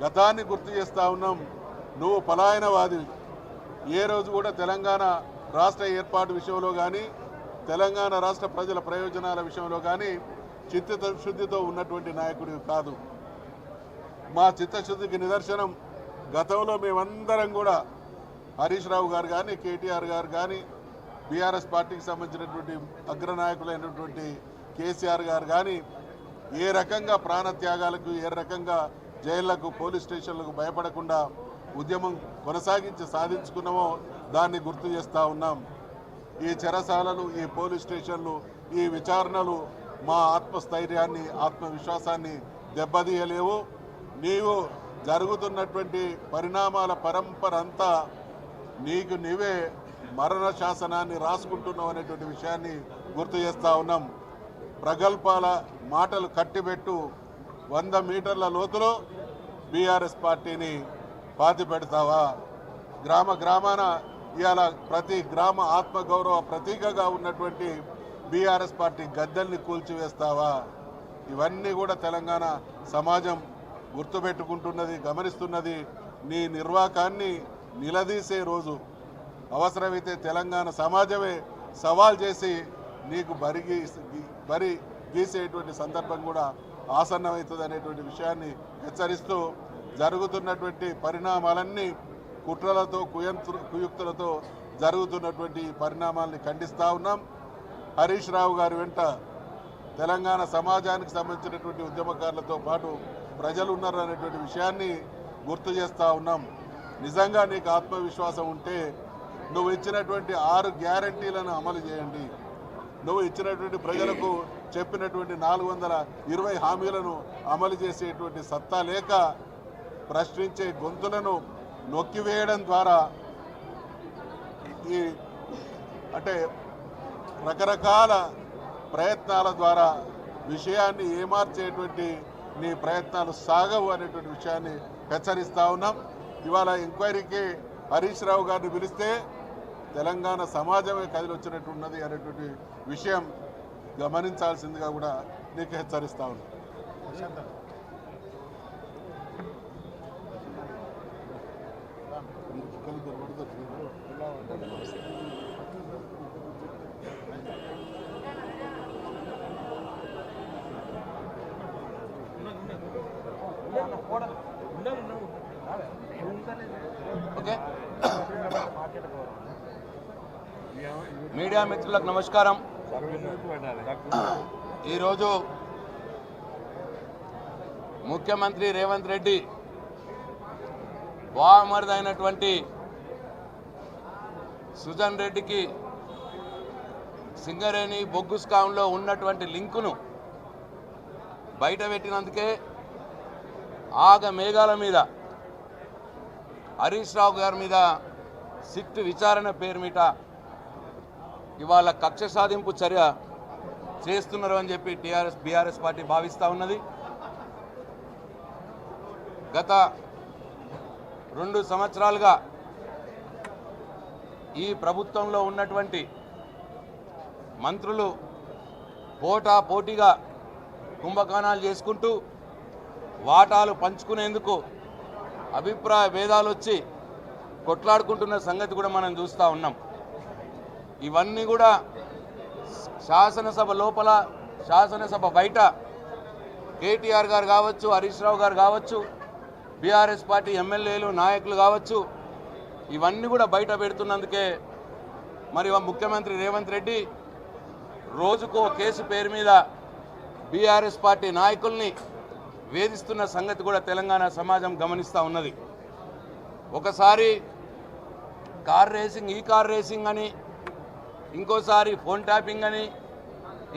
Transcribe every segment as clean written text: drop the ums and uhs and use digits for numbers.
గతాన్ని గుర్తు చేస్తూ ఉన్నాం. నువ్వు పలాయనవాది. ఏ రోజు కూడా తెలంగాణ రాష్ట్ర ఏర్పాటు విషయంలో కానీ తెలంగాణ రాష్ట్ర ప్రజల ప్రయోజనాల విషయంలో కానీ చిత్తశుద్ధితో ఉన్నటువంటి నాయకుడు కాదు. మా చిత్తశుద్ధికి నిదర్శనం గతంలో మేమందరం కూడా హరీష్ రావు గారు కానీ కేటీఆర్ గారు కానీ బీఆర్ఎస్ పార్టీకి సంబంధించినటువంటి అగ్రనాయకులైనటువంటి కేసీఆర్ గారు కానీ ఏ రకంగా ప్రాణత్యాగాలకు ఏ రకంగా జైళ్లకు పోలీస్ స్టేషన్లకు భయపడకుండా ఉద్యమం కొనసాగించి సాధించుకున్నామో దాన్ని గుర్తు చేస్తూ ఉన్నాం. ఈ చెరసాలలు, ఈ పోలీస్ స్టేషన్లు, ఈ విచారణలు మా ఆత్మస్థైర్యాన్ని ఆత్మవిశ్వాసాన్ని దెబ్బతీయలేవు. నీవు జరుగుతున్నటువంటి పరిణామాల పరంపర అంతా నీకు నీవే మరణ శాసనాన్ని రాసుకుంటున్నావు అనేటువంటి విషయాన్ని గుర్తు చేస్తూ ఉన్నాం. ప్రగల్భాల మాటలు కట్టిబెట్టు 100 మీటర్ల లోతులో బీఆర్ఎస్ పార్టీని పాతి పెడతావా? గ్రామ గ్రామాన ఇవాళ ప్రతి గ్రామ ఆత్మగౌరవ ప్రతీకగా ఉన్నటువంటి బీఆర్ఎస్ పార్టీ గద్దెల్ని కూల్చివేస్తావా? ఇవన్నీ కూడా తెలంగాణ సమాజం గుర్తుపెట్టుకుంటున్నది, గమనిస్తున్నది. నీ నిర్వాకాన్ని నిలదీసే రోజు అవసరమైతే తెలంగాణ సమాజమే సవాల్ చేసి నీకు బరి గీసేటువంటి సందర్భం కూడా ఆసన్నమవుతుంది అనేటువంటి విషయాన్ని హెచ్చరిస్తూ జరుగుతున్నటువంటి పరిణామాలన్నీ కుట్రలతో కుయుక్తులతో జరుగుతున్నటువంటి పరిణామాలని ఖండిస్తూ ఉన్నాం. హరీష్ రావు గారి వెంట తెలంగాణ సమాజానికి సంబంధించినటువంటి ఉద్యమకారులతో పాటు ప్రజలు ఉన్నారు అనేటువంటి విషయాన్ని గుర్తు చేస్తూ ఉన్నాం. నిజంగా నీకు ఆత్మవిశ్వాసం ఉంటే నువ్వు ఇచ్చినటువంటి 6 గ్యారంటీలను అమలు చేయండి. నువ్వు ఇచ్చినటువంటి ప్రజలకు చెప్పినటువంటి 420 హామీలను అమలు చేసేటువంటి సత్తా లేక ప్రశ్నించే గొంతులను నొక్కివేయడం ద్వారా ఈ అంటే రకరకాల ప్రయత్నాల ద్వారా విషయాన్ని ఏమార్చేటువంటి నీ ప్రయత్నాలు సాగవు అనేటువంటి విషయాన్ని హెచ్చరిస్తూ ఉన్నాం. ఇవాళ ఎంక్వైరీకి హరీష్ రావు గారిని పిలిస్తే తెలంగాణ సమాజమే కదిలొచ్చినట్టున్నది అనేటువంటి విషయం గమనించాల్సిందిగా కూడా నీకు హెచ్చరిస్తూ ఉన్నాం. ఓకే, మీడియా మిత్రులకు నమస్కారం. ఈరోజు ముఖ్యమంత్రి రేవంత్ రెడ్డి బావమరిదైనటువంటి సుజన్ రెడ్డికి సింగరేణి బొగ్గు స్కామ్లో ఉన్నటువంటి లింకును బయటపెట్టినందుకే ఆగ మేఘాల మీద హరీష్ రావు గారి మీద సిట్ విచారణ పేరు మీద ఇవాళ కక్ష సాధింపు చర్య చేస్తున్నారు అని చెప్పి బీఆర్ఎస్ పార్టీ భావిస్తూ ఉన్నది. గత 2 సంవత్సరాలుగా ఈ ప్రభుత్వంలో ఉన్నటువంటి మంత్రులు పోటాపోటీగా కుంభకోణాలు చేసుకుంటూ వాటాలు పంచుకునేందుకు అభిప్రాయ భేదాలు వచ్చి కొట్లాడుకుంటున్న సంగతి కూడా మనం చూస్తూ ఉన్నాం. ఇవన్నీ కూడా శాసనసభ లోపల, శాసనసభ బయట కేటీఆర్ గారు కావచ్చు, హరీష్ రావు గారు కావచ్చు, బీఆర్ఎస్ పార్టీ ఎమ్మెల్యేలు నాయకులు కావచ్చు, ఇవన్నీ కూడా బయట పెడుతున్నందుకే మరి ముఖ్యమంత్రి రేవంత్ రెడ్డి రోజుకో కేసు పేరు మీద బీఆర్ఎస్ పార్టీ నాయకుల్ని వేధిస్తున్న సంగతి కూడా తెలంగాణ సమాజం గమనిస్తూ ఉన్నది. ఒకసారి కార్ రేసింగ్, ఈ కార్ రేసింగ్ అని, ఇంకోసారి ఫోన్ ట్యాపింగ్ అని,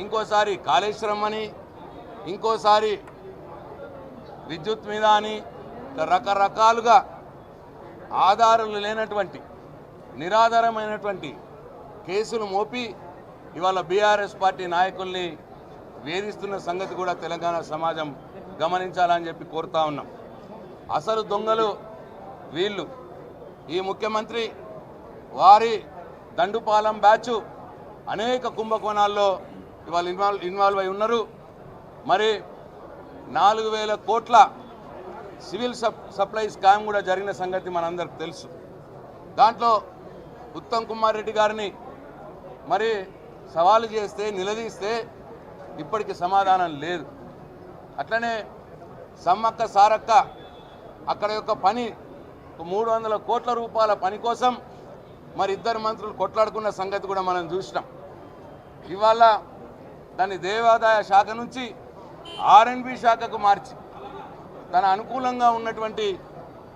ఇంకోసారి కాళేశ్వరం అని, ఇంకోసారి విద్యుత్ మీద అని రకరకాలుగా ఆధారాలు లేనటువంటి నిరాధారమైనటువంటి కేసులు మోపి ఇవాళ బీఆర్ఎస్ పార్టీ నాయకుల్ని వేధిస్తున్న సంగతి కూడా తెలంగాణ సమాజం గమనించాలని చెప్పి కోరుతా ఉన్నాం. అసలు దొంగలు వీళ్ళు. ఈ ముఖ్యమంత్రి వారి దండుపాలెం బ్యాచ్ అనేక కుంభకోణాల్లో ఇవాళ ఇన్వాల్వ్ అయి ఉన్నారు. మరి 4,000 కోట్ల సివిల్ సప్లై స్కామ్ కూడా జరిగిన సంగతి మనందరికి తెలుసు. దాంట్లో ఉత్తమ్ కుమార్ రెడ్డి గారిని మరి సవాలు చేస్తే నిలదీస్తే ఇప్పటికి సమాధానం లేదు. అట్లనే సమ్మక్క సారక్క అక్కడ యొక్క పని 300 కోట్ల రూపాయల పని కోసం మరి ఇద్దరు మంత్రులు కొట్లాడుకున్న సంగతి కూడా మనం చూసినాం. ఇవాళ దాన్ని దేవాదాయ శాఖ నుంచి R&B శాఖకు మార్చి తన అనుకూలంగా ఉన్నటువంటి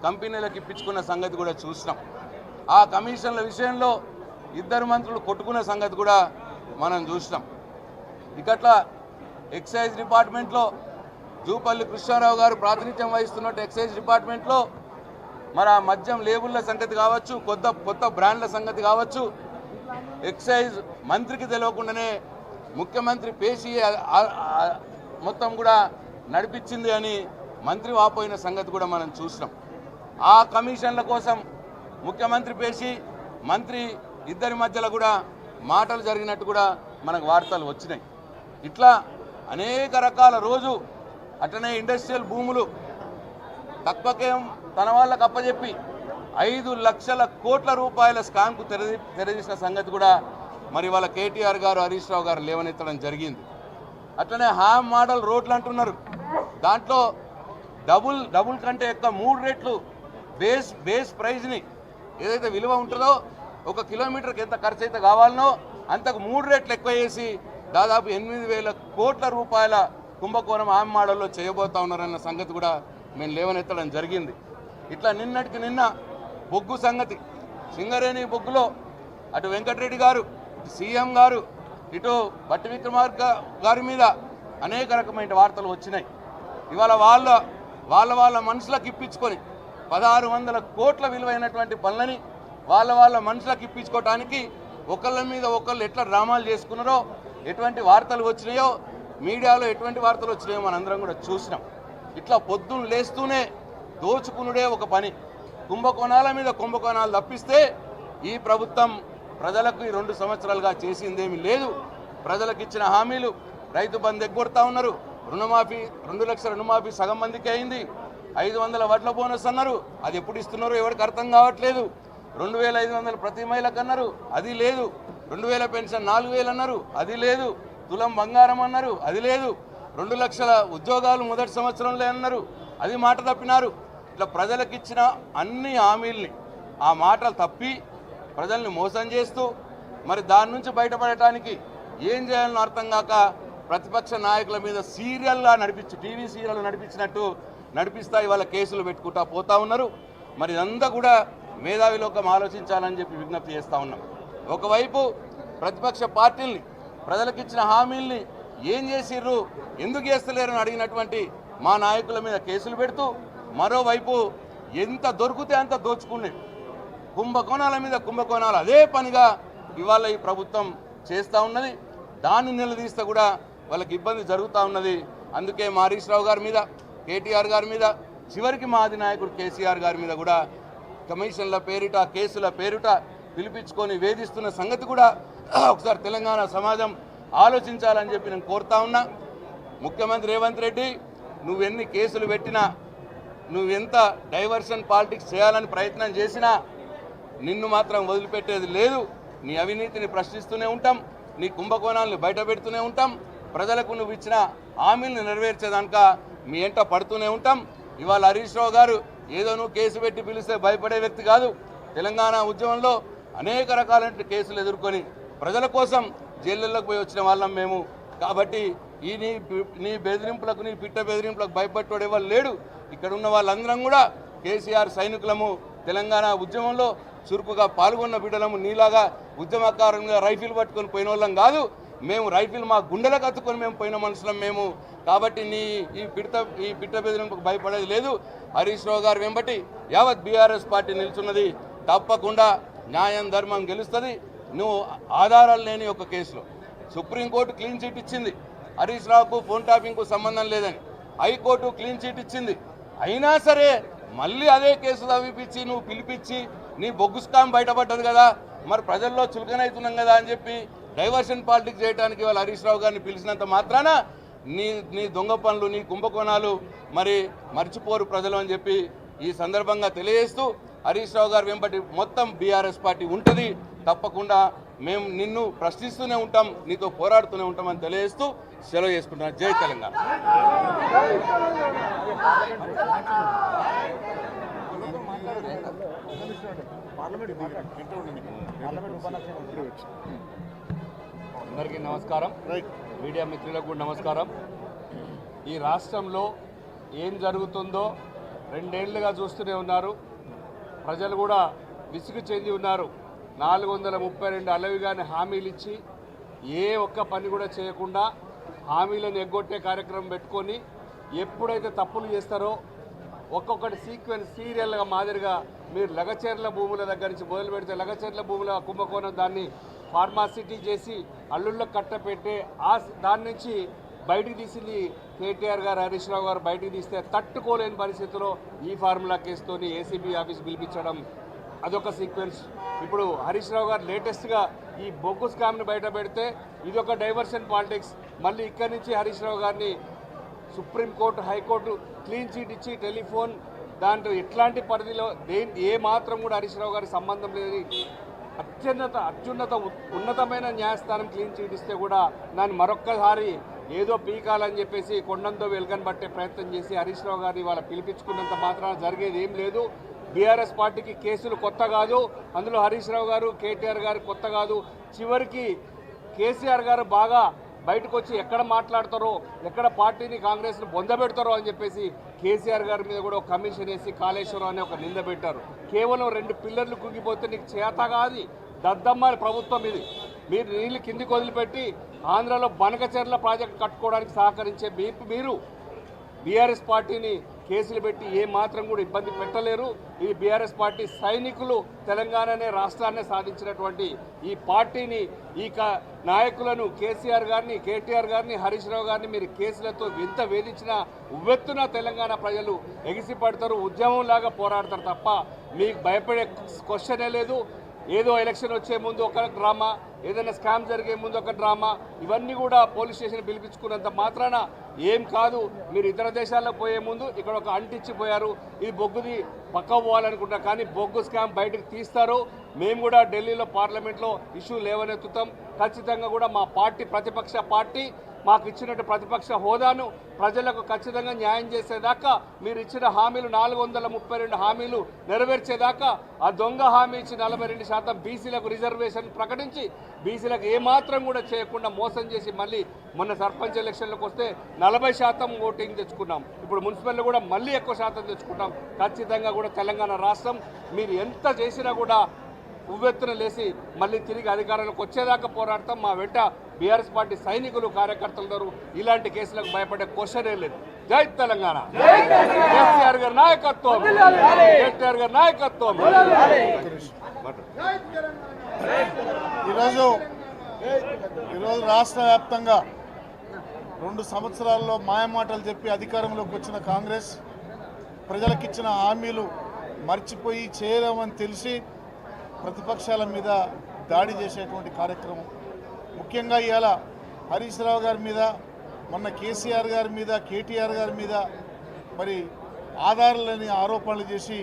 కంపెనీలకు ఇప్పించుకున్న సంగతి కూడా చూసినాం. ఆ కమిషన్ల విషయంలో ఇద్దరు మంత్రులు కొట్టుకున్న సంగతి కూడా మనం చూసినాం. ఇకట్లా ఎక్సైజ్ డిపార్ట్మెంట్లో జూపల్లి కృష్ణారావు గారు ప్రాతినిధ్యం వహిస్తున్నట్టు ఎక్సైజ్ డిపార్ట్మెంట్లో మరి ఆ మద్యం లేబుల్ల సంగతి కావచ్చు, కొత్త బ్రాండ్ల సంగతి కావచ్చు, ఎక్సైజ్ మంత్రికి తెలియకుండానే ముఖ్యమంత్రి పేషి మొత్తం కూడా నడిపించింది అని మంత్రి వాపోయిన సంగతి కూడా మనం చూసినాం. ఆ కమిషన్ల కోసం ముఖ్యమంత్రి పేషి మంత్రి ఇద్దరి మధ్యలో కూడా మాటలు జరిగినట్టు కూడా మనకు వార్తలు వచ్చినాయి. ఇట్లా అనేక రకాల రోజు అట్లనే ఇండస్ట్రియల్ భూములు తక్కువకే తన వాళ్ళకు అప్పచెప్పి 5 లక్షల కోట్ల రూపాయల స్కామ్కు తెరదీసిన సంగతి కూడా మరి వాళ్ళ కేటీఆర్ గారు హరీష్ రావు గారు లేవనెత్తడం జరిగింది. అట్లనే హామ్ మోడల్ రోడ్లు అంటున్నారు. దాంట్లో డబుల్ కంటే ఎక్కువ 3 రెట్లు బేస్ ప్రైజ్ని ఏదైతే విలువ ఉంటుందో 1 కిలోమీటర్కి ఎంత ఖర్చు అయితే కావాలనో అంతకు 3 రెట్లు ఎక్కువ చేసి దాదాపు 8,000 కోట్ల రూపాయల కుంభకోణం హామ్ మోడల్లో చేయబోతా ఉన్నారన్న సంగతి కూడా మేము లేవనెత్తడం జరిగింది. ఇట్లా నిన్నటికి నిన్న బొగ్గు సంగతి, సింగరేణి బొగ్గులో అటు వెంకటరెడ్డి గారు, ఇటు సీఎం గారు, ఇటు భట్టి విక్రమార్క గారి మీద అనేక రకమైన వార్తలు వచ్చినాయి. ఇవాళ వాళ్ళ మనుషులకు ఇప్పించుకొని 1,600 కోట్ల విలువైనటువంటి పనులని వాళ్ళ మనుషులకు ఇప్పించుకోవటానికి ఒకళ్ళ మీద ఒకళ్ళు ఎట్లా డ్రామాలు చేసుకున్నారో, ఎటువంటి వార్తలు వచ్చినాయో, మీడియాలో ఎటువంటి వార్తలు వచ్చినాయో మనందరం కూడా చూసినాం. ఇట్లా పొద్దున్న లేస్తూనే దోచుకునుడే ఒక పని, కుంభకోణాల మీద కుంభకోణాలు తప్పిస్తే ఈ ప్రభుత్వం ప్రజలకు ఈ 2 సంవత్సరాలుగా చేసిందేమీ లేదు. ప్రజలకు ఇచ్చిన హామీలు రైతు బంధు ఎగ్గొడతా ఉన్నారు. రుణమాఫీ 2 లక్షల రుణమాఫీ సగం మందికి అయింది. 500 వడ్ల బోనస్ అన్నారు, అది ఎప్పుడు ఇస్తున్నారో ఎవరికి అర్థం కావట్లేదు. 2,500 ప్రతి మహిళకు అన్నారు, అది లేదు. 2,000 పెన్షన్ 4,000 అన్నారు, అది లేదు. తులం బంగారం అన్నారు, అది లేదు. 2 లక్షల ఉద్యోగాలు మొదటి సంవత్సరంలో అన్నారు, అది మాట తప్పినారు. ఇట్లా ప్రజలకు ఇచ్చిన అన్ని హామీల్ని ఆ మాటలు తప్పి ప్రజల్ని మోసం చేస్తూ మరి దాని నుంచి బయటపడటానికి ఏం చేయాలని అర్థం కాక ప్రతిపక్ష నాయకుల మీద సీరియల్లా టీవీ సీరియల్ నడిపించినట్టు నడిపిస్తా ఇవాళ కేసులు పెట్టుకుంటా పోతా ఉన్నారు. మరి ఇదంతా కూడా మేధావి లోకం ఆలోచించాలని చెప్పి విజ్ఞప్తి చేస్తూ ఉన్నాం. ఒకవైపు ప్రతిపక్ష పార్టీల్ని ప్రజలకు ఇచ్చిన హామీల్ని ఏం చేసిర్రు, ఎందుకు చేస్తలేరని అడిగినటువంటి మా నాయకుల మీద కేసులు పెడుతూ, మరోవైపు ఎంత దొరికితే అంత దోచుకునే కుంభకోణాల మీద కుంభకోణాలు అదే పనిగా ఇవాళ ఈ ప్రభుత్వం చేస్తూ ఉన్నది. దాన్ని నిలదీస్తే కూడా వాళ్ళకి ఇబ్బంది జరుగుతూ ఉన్నది. అందుకే మా హరీష్ రావు గారి మీద, కేటీఆర్ గారి మీద, చివరికి మా అధినాయకుడు కేసీఆర్ గారి మీద కూడా కమిషన్ల పేరిట, కేసుల పేరిట పిలిపించుకొని వేధిస్తున్న సంగతి కూడా ఒకసారి తెలంగాణ సమాజం ఆలోచించాలని చెప్పి నేను కోరుతా ఉన్నా. ముఖ్యమంత్రి రేవంత్ రెడ్డి, నువ్వెన్ని కేసులు పెట్టినా, నువ్వెంత డైవర్షన్ పాలిటిక్స్ చేయాలని ప్రయత్నం చేసినా నిన్ను మాత్రం వదిలిపెట్టేది లేదు. నీ అవినీతిని ప్రశ్నిస్తూనే ఉంటాం, నీ కుంభకోణాలను బయట పెడుతూనే ఉంటాం, ప్రజలకు నువ్వు ఇచ్చిన హామీలను నెరవేర్చేదానిక మీ ఎంట పడుతూనే ఉంటాం. ఇవాళ హరీష్ రావు గారు ఏదో నువ్వు కేసు పెట్టి పిలిస్తే భయపడే వ్యక్తి కాదు. తెలంగాణ ఉద్యమంలో అనేక రకాలైన కేసులు ఎదుర్కొని ప్రజల కోసం జైళ్ళలోకి పోయి వచ్చిన వాళ్ళం మేము. కాబట్టి ఈ నీ బెదిరింపులకు, నీ పిట్ట బెదిరింపులకు భయపట్టోడు ఎవరు లేడు. ఇక్కడ ఉన్న వాళ్ళందరం కూడా కేసీఆర్ సైనికులము. తెలంగాణ ఉద్యమంలో చురుకుగా పాల్గొన్న బిడ్డలము. నీలాగా ఉద్యమకారంగా రైఫిల్ పట్టుకొని పోయిన వాళ్ళం కాదు మేము. రైఫిల్ మా గుండెలకు అత్తుకొని మేము పోయిన మనుషులం మేము. కాబట్టి ఈ పిట్ట బెదిరింపుకు భయపడేది లేదు. హరీష్ రావు గారు వెంబటి యావత్ బీఆర్ఎస్ పార్టీ నిల్చున్నది. తప్పకుండా న్యాయం ధర్మం గెలుస్తుంది. నువ్వు ఆధారాలు లేని ఒక కేసులో సుప్రీంకోర్టు క్లీన్ చిట్ ఇచ్చింది, హరీష్ రావుకు ఫోన్ ట్యాపింగ్కు సంబంధం లేదని. హైకోర్టు క్లీన్ చిట్ ఇచ్చింది. అయినా సరే మళ్ళీ అదే కేసు తవ్విపించి నువ్వు పిలిపించి నీ బొగ్గు స్కామ్ బయటపడ్డది కదా, మరి ప్రజల్లో చులకనవుతున్నాం కదా అని చెప్పి డైవర్షన్ పాలిటిక్స్ చేయడానికి వాళ్ళు హరీష్ రావు గారిని పిలిచినంత మాత్రాన నీ దొంగ పనులు, నీ కుంభకోణాలు మరి మర్చిపోరు ప్రజలు అని చెప్పి ఈ సందర్భంగా తెలియజేస్తూ హరీష్ రావు గారు వెంబడి మొత్తం బీఆర్ఎస్ పార్టీ ఉంటుంది. తప్పకుండా మేము నిన్ను ప్రశ్నిస్తూనే ఉంటాం, నీతో పోరాడుతూనే ఉంటామని తెలియజేస్తూ సెలవు చేసుకుంటున్నాను. జై తెలంగాణ. అందరికీ నమస్కారం, మీడియా మిత్రులకు కూడా నమస్కారం. ఈ రాష్ట్రంలో ఏం జరుగుతుందో 2 ఏళ్లుగా చూస్తూనే ఉన్నారు. ప్రజలు కూడా విసుగు చెంది ఉన్నారు. 432 అలవిగానే హామీలు ఇచ్చి ఏ ఒక్క పని కూడా చేయకుండా హామీలను ఎగ్గొట్టే కార్యక్రమం పెట్టుకొని ఎప్పుడైతే తప్పులు చేస్తారో ఒక్కొక్కటి సీక్వెన్స్ సీరియల్గా మాదిరిగా మీరు లగచర్ల భూముల దగ్గర నుంచి మొదలు పెడితే లగచర్ల భూముల కుంభకోణం దాన్ని ఫార్మాసిటీ చేసి అల్లుళ్ళ కట్టపెట్టే దాని నుంచి బయటికి తీసింది కేటీఆర్ గారు, హరీష్ రావు గారు బయటికి తీస్తే తట్టుకోలేని పరిస్థితిలో ఈ ఫార్ములా కేసుతోని ఏసీబీ ఆఫీస్ పిలిపించడం అదొక సీక్వెన్స్. ఇప్పుడు హరీష్ రావు గారు లేటెస్ట్గా ఈ బొగ్గు స్కామ్ని బయట పెడితే ఇదొక డైవర్షన్ పాలిటిక్స్. మళ్ళీ ఇక్కడి నుంచి హరీష్ రావు గారిని సుప్రీంకోర్టు, హైకోర్టు క్లీన్ చీట్ ఇచ్చి టెలిఫోన్ దాంట్లో ఎట్లాంటి పరిధిలో ఏ మాత్రం కూడా హరీష్ రావు గారికి సంబంధం లేని ఉన్నతమైన న్యాయస్థానం క్లీన్ చీట్ ఇస్తే కూడా దాన్ని మరొక్కసారి ఏదో పీకాలని చెప్పేసి కొండంతో వెలుగని పట్టే ప్రయత్నం చేసి హరీష్ రావు గారిని వాళ్ళ పిలిపించుకున్నంత మాత్రాన జరిగేది ఏం లేదు. బీఆర్ఎస్ పార్టీకి కేసులు కొత్త కాదు, అందులో హరీష్ రావు గారు, కేటీఆర్ గారు కొత్త కాదు. చివరికి కేసీఆర్ గారు బాగా బయటకు వచ్చి ఎక్కడ మాట్లాడతారో, ఎక్కడ పార్టీని కాంగ్రెస్ను బొందబెడతారో అని చెప్పేసి కేసీఆర్ గారి మీద కూడా ఒక కమిషన్ వేసి కాళేశ్వరం అనే ఒక నింద పెట్టారు. కేవలం 2 పిల్లర్లు కుంగిపోతే నీకు చేత కాదు, దద్దమ్మ ప్రభుత్వం ఇది. మీరు నీళ్ళు కిందికి వదిలిపెట్టి ఆంధ్రాలో బనకచెర్ల ప్రాజెక్టు కట్టుకోవడానికి సహకరించే మీరు బీఆర్ఎస్ పార్టీని కేసులు పెట్టి ఏ మాత్రం కూడా ఇబ్బంది పెట్టలేరు. ఈ బీఆర్ఎస్ పార్టీ సైనికులు తెలంగాణనే రాష్ట్రాన్ని సాధించినటువంటి ఈ పార్టీని, ఈ నాయకులను కేసీఆర్ గారిని, కేటీఆర్ గారిని, హరీష్ రావు గారిని మీరు కేసులతో ఎంత వేధించినా ఉవ్వెత్తున తెలంగాణ ప్రజలు ఎగిసిపడతారు, ఉద్యమంలాగా పోరాడతారు తప్ప మీకు భయపడే క్వశ్చనే లేదు. ఏదో ఎలక్షన్ వచ్చే ముందు ఒక డ్రామా, ఏదైనా స్కామ్ జరిగే ముందు ఒక డ్రామా, ఇవన్నీ కూడా పోలీస్ స్టేషన్ పిలిపించుకున్నంత మాత్రాన ఏం కాదు. మీరు ఇతర దేశాల్లో పోయే ముందు ఇక్కడ ఒక అంటిచ్చిపోయారు, ఇది బొగ్గుది పక్క పోవాలనుకుంటారు, కానీ బొగ్గు స్కామ్ బయటకు తీస్తారు. మేము కూడా ఢిల్లీలో పార్లమెంట్లో ఇష్యూ లేవనెత్తుతాం. ఖచ్చితంగా కూడా మా పార్టీ ప్రతిపక్ష పార్టీ మాకు ఇచ్చినట్టు ప్రతిపక్ష హోదాను ప్రజలకు ఖచ్చితంగా న్యాయం చేసేదాకా, మీరు ఇచ్చిన హామీలు 432 హామీలు నెరవేర్చేదాకా, ఆ దొంగ హామీ ఇచ్చి 42% బీసీలకు రిజర్వేషన్ ప్రకటించి బీసీలకు ఏమాత్రం కూడా చేయకుండా మోసం చేసి మళ్ళీ మొన్న సర్పంచ్ ఎలక్షన్లకు వస్తే 40% ఓటింగ్ తెచ్చుకున్నాం. ఇప్పుడు మున్సిపల్లో కూడా మళ్ళీ ఎక్కువ శాతం తెచ్చుకుంటాం. ఖచ్చితంగా కూడా తెలంగాణ రాష్ట్రం మీరు ఎంత చేసినా కూడా ఉవ్వెత్తున లేసి మళ్ళీ తిరిగి అధికారంలోకి వచ్చేదాకా పోరాడతాం. మా వెంట బీఆర్ఎస్ పార్టీ సైనికులు, కార్యకర్తలు ఇలాంటి కేసులకు భయపడే క్వశ్చనే లేదు. జై తెలంగాణ. కేసీఆర్ గారి నాయకత్వం, కేటీఆర్ గారి నాయకత్వం. ఈరోజు రాష్ట్ర వ్యాప్తంగా 2 సంవత్సరాల్లో మాయమాటలు చెప్పి అధికారంలోకి వచ్చిన కాంగ్రెస్ ప్రజలకిచ్చిన హామీలు మర్చిపోయి చేయలేమని తెలిసి ప్రతిపక్షాల మీద దాడి చేసేటువంటి కార్యక్రమం. ముఖ్యంగా ఇవాళ హరీష్ రావు గారి మీద, మొన్న కేసీఆర్ గారి మీద, కేటీఆర్ గారి మీద మరి ఆధారాలని ఆరోపణలు చేసి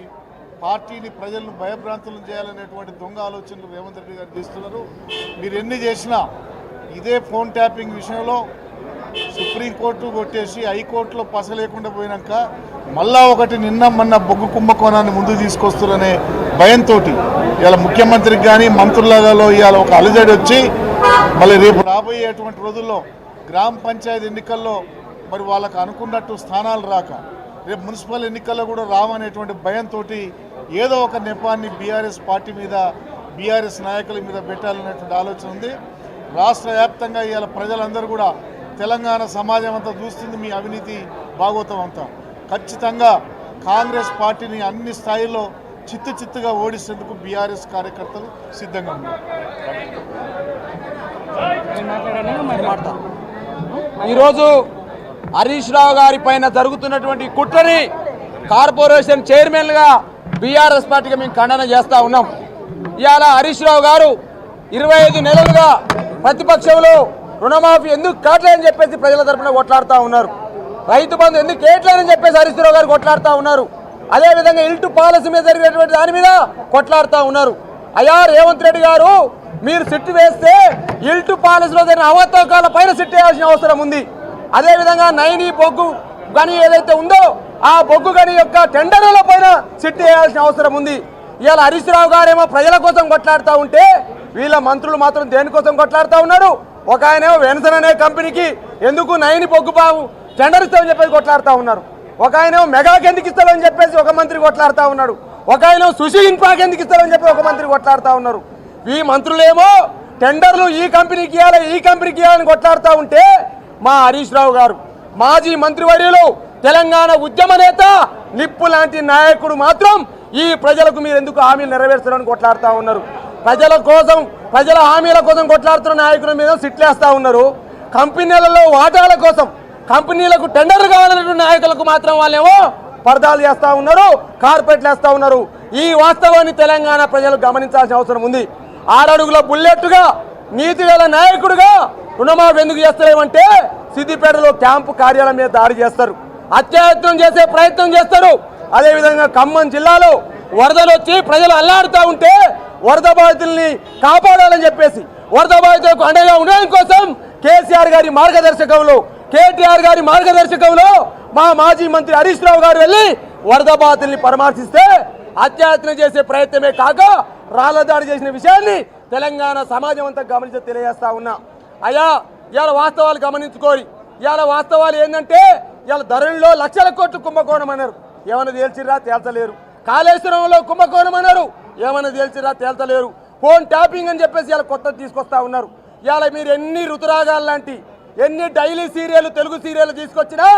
పార్టీని, ప్రజలను భయభ్రాంతులను చేయాలనేటువంటి దొంగ ఆలోచనలు రేవంత్ రెడ్డి గారు చేస్తున్నారు. మీరు ఎన్ని చేసినా ఇదే ఫోన్ ట్యాపింగ్ విషయంలో సుప్రీంకోర్టు కొట్టేసి హైకోర్టులో పస లేకుండా పోయినాక మళ్ళా ఒకటి నిన్న మొన్న బొగ్గు కుంభకోణాన్ని ముందుకు తీసుకొస్తున్నారనే భయంతో ఇవాళ ముఖ్యమంత్రికి కానీ మంత్రులలో ఇవాళ ఒక అలజడి వచ్చి మళ్ళీ రేపు రాబోయేటువంటి రోజుల్లో గ్రామ పంచాయతీ ఎన్నికల్లో మరి వాళ్ళకు అనుకున్నట్టు స్థానాలు రాక రేపు మున్సిపల్ ఎన్నికల్లో కూడా రావనేటువంటి భయంతో ఏదో ఒక నెపాన్ని బీఆర్ఎస్ పార్టీ మీద, బీఆర్ఎస్ నాయకుల మీద పెట్టాలనేటువంటి ఆలోచన ఉంది. రాష్ట్ర వ్యాప్తంగా ఇవాళ ప్రజలందరూ కూడా, తెలంగాణ సమాజం అంతా చూస్తుంది మీ అవినీతి భాగోతం అంతా. ఖచ్చితంగా కాంగ్రెస్ పార్టీని అన్ని స్థాయిల్లో చిత్తుగా ఓడిస్తేందుకు బీఆర్ఎస్ కార్యకర్తలు సిద్ధంగా ఉన్నారు. ఈరోజు హరీష్ రావు గారి పైన జరుగుతున్నటువంటి కుట్రని కార్పొరేషన్ చైర్మన్గా బీఆర్ఎస్ పార్టీగా మేము ఖండన చేస్తూ ఉన్నాం. ఇవాళ హరీష్ రావు గారు 25 నెలలుగా ప్రతిపక్షంలో రుణమాఫీ ఎందుకు కావట్లేదని చెప్పేసి ప్రజల తరఫున కొట్లాడుతూ ఉన్నారు. రైతు బంధు ఎందుకు కేట్లేదని చెప్పేసి హరీష్ రావు గారు కొట్లాడుతూ ఉన్నారు. అదేవిధంగా ఇల్టు పాలసీ మీద జరిగినటువంటి దాని మీద కొట్లాడుతూ ఉన్నారు. అయ్యా రేవంత్ రెడ్డి గారు, మీరు సిట్టు వేస్తే ఇల్టు పాలసీలో జరిగిన అవతవకాల పైన సిట్టు వేయాల్సిన అవసరం ఉంది. అదేవిధంగా నైని బొగ్గు గని ఏదైతే ఉందో ఆ బొగ్గు గని యొక్క టెండర్ల పైన సిట్టు వేయాల్సిన అవసరం ఉంది. ఇవాళ హరీష్ రావు గారేమో ప్రజల కోసం కొట్లాడుతూ ఉంటే వీళ్ళ మంత్రులు మాత్రం దేనికోసం కొట్లాడుతూ ఉన్నారు. ఒక ఆయనేమో వెన్సన్ అనే కంపెనీకి ఎందుకు నైని బొగ్గు బాబు టెండర్ ఇస్తామని చెప్పేసి కొట్లాడుతూ ఉన్నారు. ఒక ఆయనేమో మెగాకి ఎందుకు ఇస్తామని చెప్పేసి ఒక మంత్రి కొట్లాడుతూ ఉన్నాడు. ఒక ఆయన సుషి ఇన్ఫాకి ఎందుకు ఇస్తామని చెప్పి ఒక మంత్రి కొట్లాడుతూ ఉన్నారు. ఈ మంత్రులేమో టెండర్లు ఈ కంపెనీకి ఇవ్వాలి ఈ కంపెనీకి ఇవ్వాలని కొట్లాడుతూ ఉంటే మా హరీష్ రావు గారు మాజీ మంత్రివర్యులు తెలంగాణ ఉద్యమ నేత నిప్పు లాంటి నాయకుడు మాత్రం ఈ ప్రజలకు మీరు ఎందుకు హామీలు నెరవేర్చాలని కొట్లాడుతూ ఉన్నారు. ప్రజల కోసం ప్రజల హామీల కోసం కొట్లాడుతున్న నాయకుల మీద సిట్లేస్తూ ఉన్నారు. కంపెనీలలో వాటాల కోసం కంపెనీలకు టెండర్లు కావాలన్నటువంటి నాయకులకు మాత్రం వాళ్ళేమో పరదాలు చేస్తూ ఉన్నారు, కార్పెట్లు వేస్తూ ఉన్నారు. ఈ వాస్తవాన్ని తెలంగాణ ప్రజలు గమనించాల్సిన అవసరం ఉంది. 6 అడుగుల బుల్లెట్టుగా నీతి గల నాయకుడుగా రుణమాఫీ ఎందుకు చేస్తలేమంటే సిద్దిపేటలో క్యాంపు కార్యాలయం మీద దాడి చేస్తారు, అత్యయత్నం చేసే ప్రయత్నం చేస్తారు. అదేవిధంగా ఖమ్మం జిల్లాలో వరదలు వచ్చి ప్రజలు అల్లాడుతూ ఉంటే వరద బాధితుల్ని కాపాడాలని చెప్పేసి వరద బాధితులకు అండగా ఉండడం కోసం కేసీఆర్ గారి మార్గదర్శకంలో కేటీఆర్ గారి మార్గదర్శకంలో మా మాజీ మంత్రి హరీష్ రావు గారు వెళ్ళి వరద బాధితుల్ని పరామర్శిస్తే అత్యయత్నం చేసే ప్రయత్నమే కాక రాళ్ల దాడి చేసిన విషయాన్ని తెలంగాణ సమాజం అంతా గమనించి తెలియజేస్తా ఉన్నా. అయ్యా ఇవాళ వాస్తవాలు గమనించుకోరి. ఇవాళ వాస్తవాలు ఏంటంటే ఇవాళ ధరణిలో లక్షల కోట్లు కుంభకోణం అన్నారు, ఏమైనా తేల్చిర్రా తేల్చలేరు. కాళేశ్వరంలో కుంభకోణం అన్నారు, ఏమైనా తేల్చిర్రా తేల్చలేరు. ఫోన్ ట్యాపింగ్ అని చెప్పేసి ఇలా కొత్తది తీసుకొస్తా ఉన్నారు. ఇవాళ మీరు ఎన్ని ఋతురాగాలు లాంటి ఎన్ని డైలీ సీరియల్ తెలుగు సీరియల్ తీసుకొచ్చినా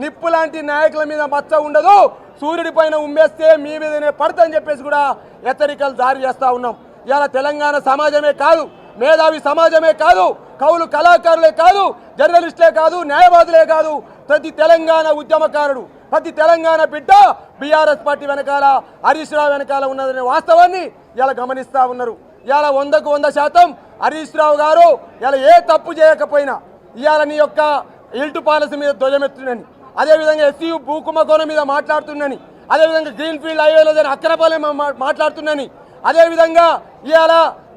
నిప్పు లాంటి నాయకుల మీద మచ్చ ఉండదు, సూర్యుడి పైన ఉమ్మేస్తే మీ మీదనే పడతని చెప్పేసి కూడా హెచ్చరికలు జారీ చేస్తూ ఉన్నాం. ఇవాళ తెలంగాణ సమాజమే కాదు, మేధావి సమాజమే కాదు, కవులు కళాకారులే కాదు, జర్నలిస్టులే కాదు, న్యాయవాదులే కాదు, ప్రతి తెలంగాణ ఉద్యమకారుడు ప్రతి తెలంగాణ బిడ్డ బీఆర్ఎస్ పార్టీ వెనకాల హరీష్ రావు వెనకాల ఉన్నదనే వాస్తవాన్ని ఇలా గమనిస్తూ ఉన్నారు. ఇవాళ 100కు 100% హరీష్ రావు గారు ఇలా ఏ తప్పు చేయకపోయినా ఇవాళ నీ యొక్క ఇల్టు పాలసీ మీద ధ్వజమెత్తుందని, అదేవిధంగా ఎస్యూ భూ కుంభకోణం మీద మాట్లాడుతుందని, అదేవిధంగా గ్రీన్ఫీల్డ్ హైవేలో అక్రపాలెం మాట్లాడుతుందని, అదేవిధంగా ఇవాళ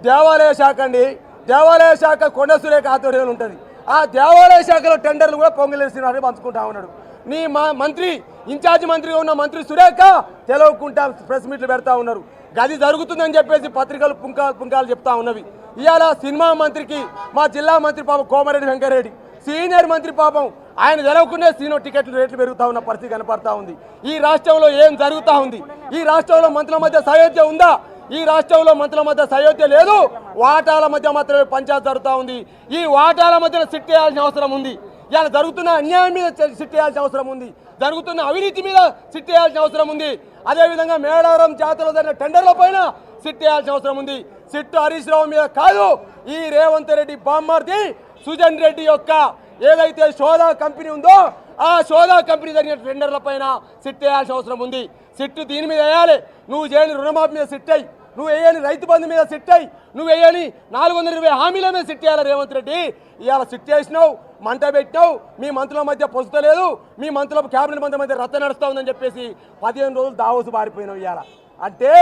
దేవాలయ శాఖ అండి, దేవాలయ శాఖ కొండ సురేఖ ఆధ్వర్యంలో ఉంటుంది. ఆ దేవాలయ శాఖలో టెండర్లు కూడా పొంగులేరు శ్రీనివాస్ పంచుకుంటా ఉన్నాడు. నీ మంత్రి ఇన్ఛార్జి మంత్రిగా ఉన్న మంత్రి సురేఖ తెలవకుండా ప్రెస్ మీట్లు పెడతా ఉన్నారు. గది జరుగుతుందని చెప్పేసి పత్రికలు పుంకాలు చెప్తా ఉన్నవి. ఇవాళ సినిమా మంత్రికి మా జిల్లా మంత్రి పాపం కోమరెడ్డి వెంకరెడ్డి సీనియర్ మంత్రి పాపం ఆయన తెలవకుండా సినిమా టికెట్లు రేట్లు పెరుగుతూ ఉన్న పరిస్థితి కనపడతా ఉంది. ఈ రాష్ట్రంలో ఏం జరుగుతూ ఉంది? ఈ రాష్ట్రంలో మంత్రుల మధ్య సయోధ్య ఉందా? ఈ రాష్ట్రంలో మంత్రుల మధ్య సయోధ్య లేదు, వాటాల మధ్య మాత్రమే పంచాయతీ జరుగుతూ ఉంది. ఈ వాటాల మధ్యన సిట్ చేయాల్సిన అవసరం ఉంది. ఇలా జరుగుతున్న అన్యాయం మీద సిట్ చేయాల్సిన అవసరం ఉంది, జరుగుతున్న అవినీతి మీద సిట్ చేయాల్సిన అవసరం ఉంది. అదేవిధంగా మేడారం జాతరలో జరిగిన టెండర్ల పైన సిట్ చేయాల్సిన అవసరం ఉంది. సిట్టు హరీష్ రావు మీద కాదు, ఈ రేవంత్ రెడ్డి బామ్మర్ది సుజన్ రెడ్డి యొక్క ఏదైతే సోదా కంపెనీ ఉందో ఆ సోదా కంపెనీ జరిగిన టెండర్ల పైన సిట్ చేయాల్సిన అవసరం ఉంది. సిట్టు దీని మీద వేయాలి. నువ్వు చేయని రుణమాఫీ మీద సిట్ అయ్యి, నువ్వు వేయని రైతు బంధు మీద సిట్ అయ్యి, నువ్వు వేయని 420 హామీల మీద సిట్ చేయాలి. రేవంత్ రెడ్డి ఇవాళ సిట్ చేసినావు, మంట పెట్టినావు, మీ మంత్రుల మధ్య పొసుతలేదు, మీ మంత్రుల క్యాబినెట్ మంత్రుల మధ్య రచ్చ నడుస్తూ ఉందని చెప్పేసి 15 రోజులు దావోసు బారిపోయినావు. ఇవాళ అంటే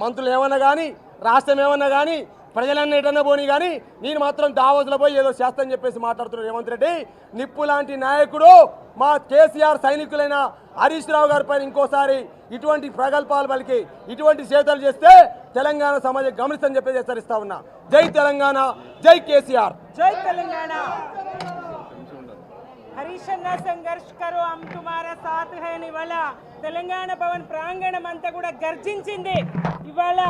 మంత్రులు ఏమన్నా కానీ రాష్ట్రం ఏమన్నా కానీ ప్రజలన్నీ ఎటన్నా పోనీ కానీ నేను మాత్రం దావోసులో పోయి ఏదో చేస్తానని చెప్పేసి మాట్లాడుతున్నాడు రేవంత్ రెడ్డి. నిప్పు లాంటి నాయకుడు మా కేసీఆర్ సైనికులైన హరీష్ రావు గారి పైన ఇంకోసారి ఇటువంటి ప్రగల్భాలు పలికి ఇటువంటి చేతలు చేస్తే తెలంగాణ సమాజం గమనిస్తని చెప్పేసి హెచ్చరిస్తా ఉన్నా. జై తెలంగాణ, జై కేసీఆర్, जय तेलंगाना। हरीश अन्ना संघर्ष करो हम तुम्हारा साथ है इवाళ తెలంగాణ భవన్ ప్రాంగణం అంతా కూడా గర్జించింది. ఇవాళ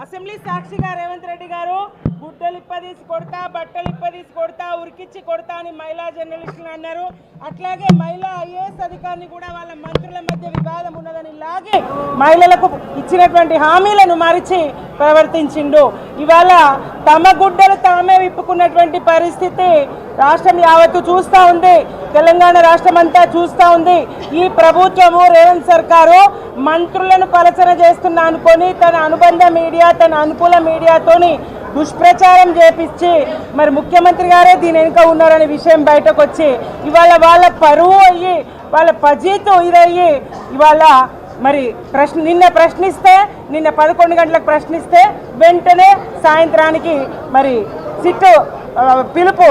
అసెంబ్లీ సాక్షిగా రేవంత్ రెడ్డి గారు గుడ్డలు ఇప్పదీసి కొడతా, బట్టలు ఇప్పదీసి కొడతా, ఉరికిచ్చి కొడతా అని మహిళా జర్నలిస్టులు అన్నారు. అట్లాగే మహిళా ఐఏఎస్ అధికారిని కూడా వాళ్ళ మంత్రుల మధ్య వివాదం ఉన్నదని లాగే మహిళలకు ఇచ్చినటువంటి హామీలను మరిచి ప్రవర్తించిండు. ఇవాళ తమ గుడ్డలు తామే విప్పుకున్నటువంటి పరిస్థితి రాష్ట్రం యావత్తు చూస్తూ ఉంది, తెలంగాణ రాష్ట్రం అంతా చూస్తూ ఉంది. ఈ ప్రభుత్వము రేవంత్ సర్కారు మంత్రులను పలచన చేస్తున్నా అనుకొని తన అనుబంధ మీడియా తన అనుకూల మీడియాతోని దుష్ప్రచారం చేపించి మరి ముఖ్యమంత్రి గారే దీని వెనుక ఉన్నారనే విషయం బయటకు వచ్చి ఇవాళ వాళ్ళ పరువు అయ్యి వాళ్ళ పజీతు ఇదయ్యి ఇవాళ మరి నిన్న ప్రశ్నిస్తే నిన్న 11 గంటలకు ప్రశ్నిస్తే వెంటనే సాయంత్రానికి మరి సిట్టు పిలుపు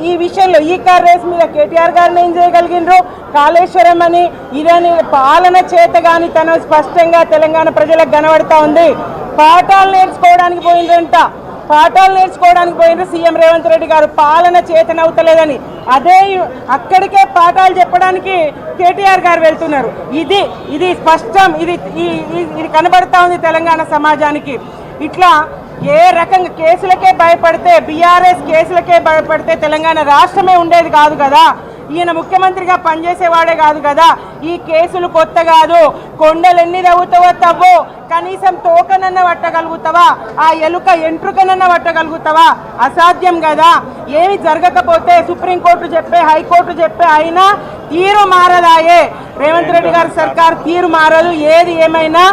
ఈ విషయంలో ఈ కార్ రేస్ మీద కేటీఆర్ గారిని ఏం చేయగలిగినరు కాళేశ్వరం అని ఇదని పాలన చేత కానీ తన స్పష్టంగా తెలంగాణ ప్రజలకు కనబడతా ఉంది పాఠాలు నేర్చుకోవడానికి పోయిందంట పాఠాలు నేర్చుకోవడానికి పోయిన సీఎం రేవంత్ రెడ్డి గారు పాలన చేతనవుతలేదని అదే అక్కడికే పాఠాలు చెప్పడానికి కేటీఆర్ గారు వెళ్తున్నారు ఇది స్పష్టం ఇది కనబడతా ఉంది తెలంగాణ సమాజానికి ఇట్లా ఏ రకంగా కేసులకే భయపడితే బీఆర్ఎస్ కేసులకే భయపడితే తెలంగాణ రాష్ట్రమే ఉండేది కాదు కదా ఈయన ముఖ్యమంత్రిగా పనిచేసేవాడే కాదు కదా ఈ కేసులు కొత్త కాదు కొండలు ఎన్ని తవ్వుతావో తవ్వు కనీసం తోకనన్న పట్టగలుగుతావా ఆ ఎలుక ఎంట్రుకనన్న పట్టగలుగుతావా అసాధ్యం కదా ఏమి జరగకపోతే సుప్రీంకోర్టు చెప్పే హైకోర్టు చెప్పే అయినా తీరు మారదాయే రేవంత్ రెడ్డి గారి సర్కార్ తీరు మారదు ఏది ఏమైనా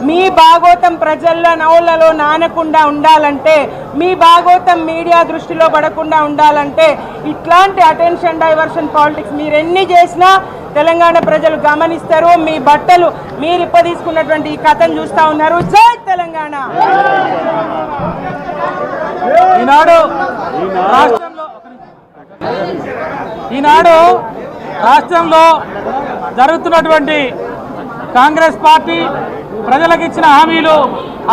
మీ భాగోతం ప్రజల్లో నౌళ్లలో నానకుండా ఉండాలంటే మీ భాగోతం మీడియా దృష్టిలో పడకుండా ఉండాలంటే ఇట్లాంటి అటెన్షన్ డైవర్షన్ పాలిటిక్స్ మీరు ఎన్ని చేసినా తెలంగాణ ప్రజలు గమనిస్తారు మీ బట్టలు మీరు తీసుకున్నటువంటి ఈ కథను చూస్తా ఉన్నారు జై తెలంగాణ ఈనాడు రాష్ట్రంలో జరుగుతున్నటువంటి కాంగ్రెస్ పార్టీ ప్రజలకు ఇచ్చిన హామీలు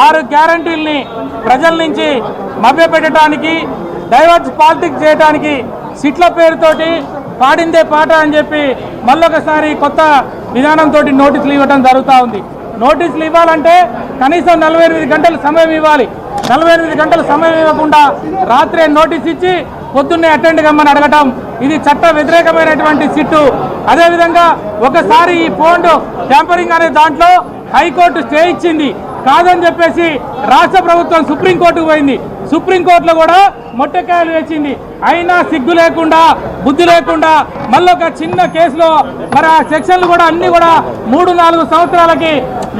6 గ్యారంటీల్ని ప్రజల నుంచి మభ్యపెట్టడానికి డైవర్స్ పాలిటిక్స్ చేయడానికి సిట్ల పేరుతోటి పాడిందే పాట అని చెప్పి మళ్ళొకసారి కొత్త విధానంతో నోటీసులు ఇవ్వడం జరుగుతూ ఉంది. నోటీసులు ఇవ్వాలంటే కనీసం 48 గంటల సమయం ఇవ్వాలి. 48 గంటల సమయం ఇవ్వకుండా రాత్రే నోటీస్ ఇచ్చి పొద్దున్నే అటెండ్ కమ్మని అడగటం ఇది చట్ట వ్యతిరేకమైనటువంటి సిట్టు. అదేవిధంగా ఒకసారి ఈ ఫోన్ ట్యాంపరింగ్ అనే దాంట్లో హైకోర్టు స్టే ఇచ్చింది. కాదని చెప్పేసి రాష్ట్ర ప్రభుత్వం సుప్రీంకోర్టుకు పోయింది. సుప్రీంకోర్టులో కూడా మొట్టకాయలు వేసింది. అయినా సిగ్గు లేకుండా బుద్ధి లేకుండా మళ్ళీ ఒక చిన్న కేసులో మరి ఆ సెక్షన్లు కూడా అన్ని కూడా 3-4 సంవత్సరాలకి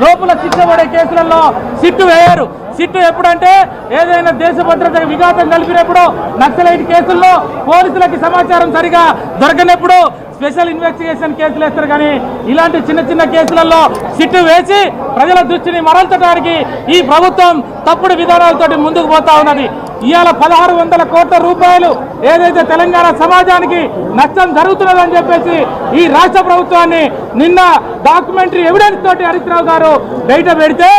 లోపల శిక్ష పడే కేసులలో సిట్టు వేయరు. సిట్టు ఎప్పుడంటే ఏదైనా దేశ భద్రతకు విఘాతం కలిపినప్పుడు నక్సలైట్ కేసుల్లో పోలీసులకి సమాచారం సరిగా దొరకనప్పుడు స్పెషల్ ఇన్వెస్టిగేషన్ కేసులు వేస్తారు. కానీ ఇలాంటి చిన్న చిన్న కేసులలో సిట్టు వేసి ప్రజల దృష్టిని మరల్చడానికి ఈ ప్రభుత్వం తప్పుడు విధానాలతోటి ముందుకు పోతా ఉన్నది. ఇవాళ 1600 కోట్ల రూపాయలు ఏదైతే తెలంగాణ సమాజానికి నష్టం జరుగుతున్నదని చెప్పేసి ఈ రాష్ట్ర ప్రభుత్వాన్ని నిన్న డాక్యుమెంటరీ ఎవిడెన్స్ తోటి హరీష్ రావు గారు బయట పెడితే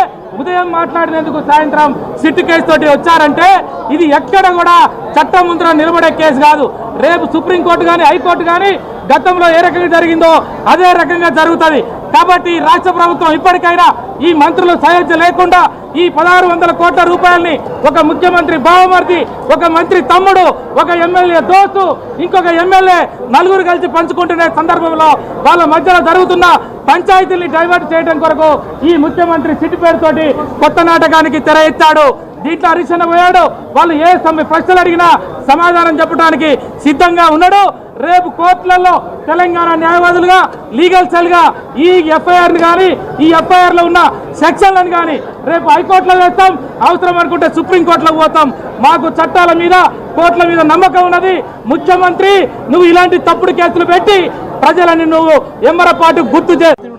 ఉదయం మాట్లాడినందుకు సాయంత్రం సిట్టు కేసు తోటి వచ్చారంటే ఇది ఎక్కడ కూడా చట్టం ముందర నిలబడే కేసు కాదు. రేపు సుప్రీంకోర్టు కానీ హైకోర్టు కానీ గతంలో ఏ రకంగా జరిగిందో అదే రకంగా జరుగుతుంది. కాబట్టి రాష్ట్ర ప్రభుత్వం ఇప్పటికైనా ఈ మంత్రులు సయోధ్య లేకుండా ఈ 1600 కోట్ల రూపాయల్ని ఒక ముఖ్యమంత్రి బావమర్ది, ఒక మంత్రి తమ్ముడు, ఒక ఎమ్మెల్యే దోస్తు, ఇంకొక ఎమ్మెల్యే నలుగురు కలిసి పంచుకుంటున్న సందర్భంలో వాళ్ళ మధ్యలో జరుగుతున్న పంచాయతీల్ని డైవర్ట్ చేయడం కొరకు ఈ ముఖ్యమంత్రి సిట్టు పేరుతోటి కొత్త నాటకానికి తెర ఎత్తాడు. దీంట్లో హరీష్ పోయాడు. వాళ్ళు ఏ ప్రశ్నలు అడిగినా సమాధానం చెప్పడానికి సిద్ధంగా ఉన్నాడు. రేపు కోర్టులలో తెలంగాణ న్యాయవాదులుగా లీగల్ సెల్ గా ఈ ఎఫ్ఐఆర్ని కానీ ఈ ఎఫ్ఐఆర్లో ఉన్న సెక్షన్లను కానీ రేపు హైకోర్టులో వేస్తాం. అవసరం అనుకుంటే సుప్రీంకోర్టులో పోతాం. మాకు చట్టాల మీద కోర్టుల మీద నమ్మకం ఉన్నది. ముఖ్యమంత్రి నువ్వు ఇలాంటి తప్పుడు కేసులు పెట్టి ప్రజలని నువ్వు ఎమ్మరపాటు గుర్తు చేసి